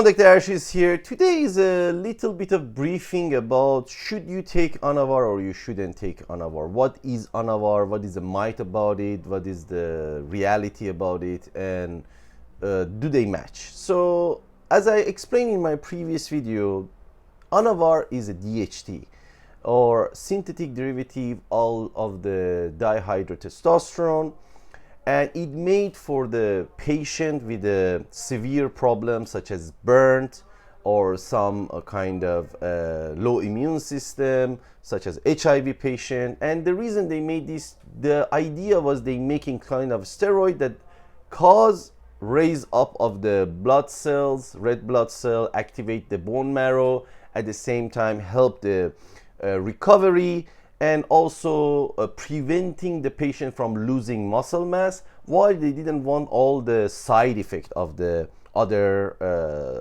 everyone, Dr. Ash is here. Today is a little bit of briefing about should you take Anavar or you shouldn't take Anavar. What is Anavar? What is the myth about it? What is the reality about it? And do they match? So as I explained in my previous video, Anavar is a DHT or synthetic derivative of the dihydrotestosterone, and it made for the patient with a severe problem such as burnt or some kind of low immune system such as HIV patient. And the reason they made this, the idea was they making kind of steroid that cause raise up of the blood cells, red blood cell, activate the bone marrow, at the same time help the recovery, and also preventing the patient from losing muscle mass, while they didn't want all the side effect of the other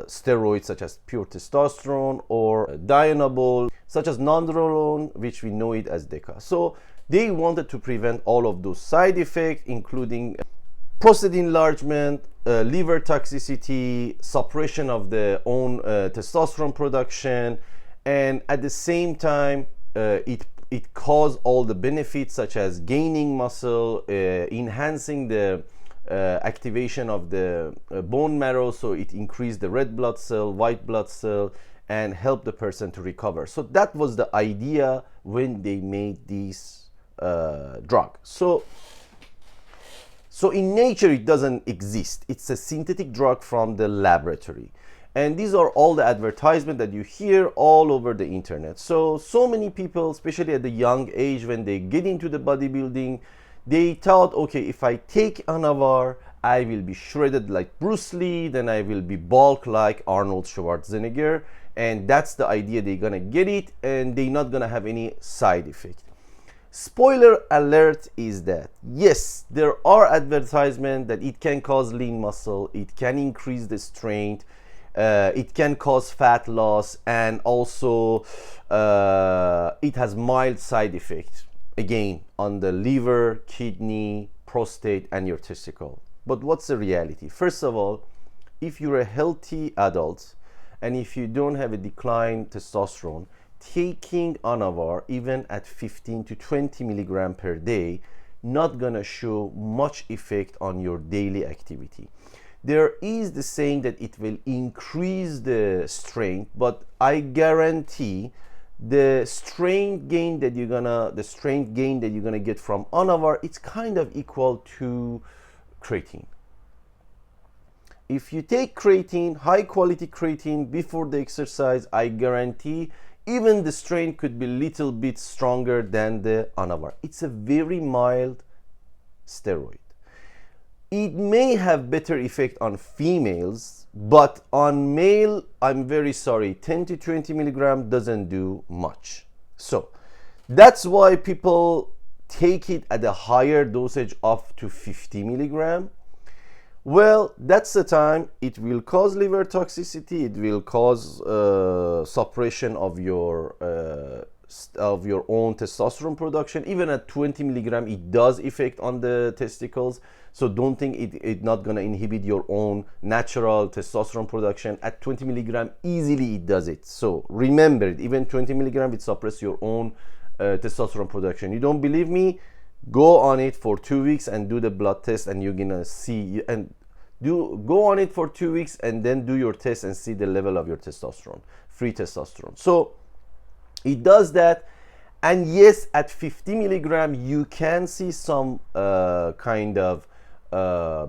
steroids such as pure testosterone or dianabol, such as nandrolone, which we know it as DECA. So they wanted to prevent all of those side effects, including prostate enlargement, liver toxicity, suppression of the own testosterone production, and at the same time it caused all the benefits such as gaining muscle, enhancing the activation of the bone marrow, so it increased the red blood cell, white blood cell, and helped the person to recover. So that was the idea when they made this drug. So in nature it doesn't exist. It's a synthetic drug from the laboratory. And these are all the advertisements that you hear all over the internet. So many people, especially at the young age when they get into the bodybuilding, they thought, okay, if I take Anavar, I will be shredded like Bruce Lee, then I will be bulk like Arnold Schwarzenegger. And that's the idea, they're gonna get it and they're not gonna have any side effect. Spoiler alert is that, yes, there are advertisements that it can cause lean muscle, it can increase the strength, it can cause fat loss, and also it has mild side effects, again, on the liver, kidney, prostate, and your testicle. But what's the reality? First of all, if you're a healthy adult and if you don't have a declined testosterone, taking Anavar even at 15 to 20 milligram per day not gonna show much effect on your daily activity. There is the saying that it will increase the strength, but I guarantee the strength gain that you're gonna get from Anavar, it's kind of equal to creatine. If you take creatine, high quality creatine before the exercise, I guarantee even the strength could be a little bit stronger than the Anavar. It's a very mild steroid. It may have better effect on females, but on male, I'm very sorry, 10 to 20 milligram doesn't do much. So that's why people take it at a higher dosage up to 50 milligram. Well, that's the time it will cause liver toxicity, it will cause suppression of your own testosterone production. Even at 20 milligram, it does affect on the testicles. So don't think it's not gonna inhibit your own natural testosterone production. At 20 milligram, easily it does it. So remember it, even 20 milligram, it suppresses your own testosterone production. You don't believe me? Go on it for 2 weeks and do the blood test, and you're gonna see, and go on it for 2 weeks and then do your test and see the level of your testosterone, free testosterone. So it does that. And yes, at 50 milligram you can see some kind of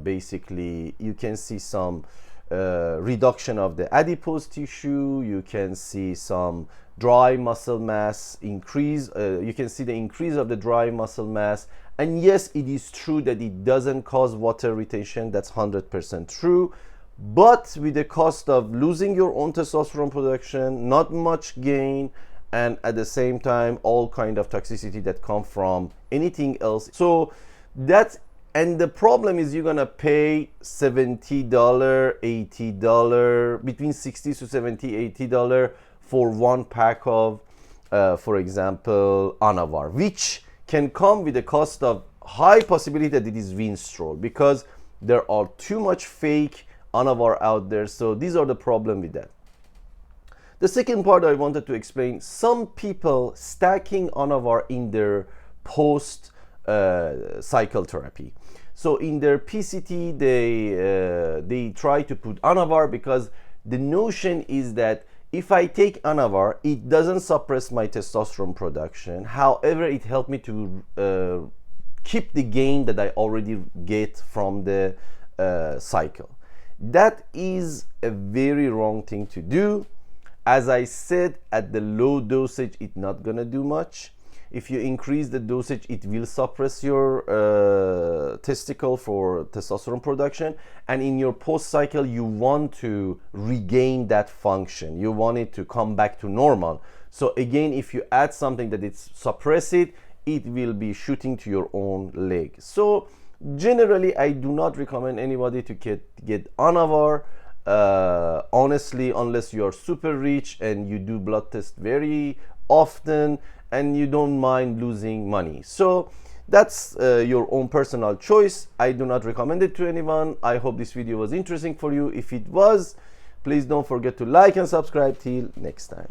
basically you can see some reduction of the adipose tissue, you can see some dry muscle mass increase, you can see the increase of the dry muscle mass. And yes, it is true that it doesn't cause water retention, that's 100% true, but with the cost of losing your own testosterone production, not much gain, and at the same time all kind of toxicity that come from anything else. So that's, and the problem is you're gonna pay $70, $80, between $60 to $70, $80 for one pack of for example Anavar, which can come with a cost of high possibility that it is Winstrol, because there are too much fake Anavar out there. So these are the problem with that. The second part I wanted to explain, some people stacking Anavar in their post cycle therapy. So in their PCT, they try to put Anavar because the notion is that if I take Anavar, it doesn't suppress my testosterone production. However, it helped me to keep the gain that I already get from the cycle. That is a very wrong thing to do. As I said, at the low dosage, it's not gonna do much. If you increase the dosage, it will suppress your testicle for testosterone production. And in your post cycle, you want to regain that function. You want it to come back to normal. So again, if you add something that it's suppress it, it will be shooting to your own leg. So generally, I do not recommend anybody to get Anavar. Honestly, unless you are super rich and you do blood tests very often and you don't mind losing money. So that's your own personal choice. I do not recommend it to anyone. I hope this video was interesting for you. If it was, please don't forget to like and subscribe. Till next time.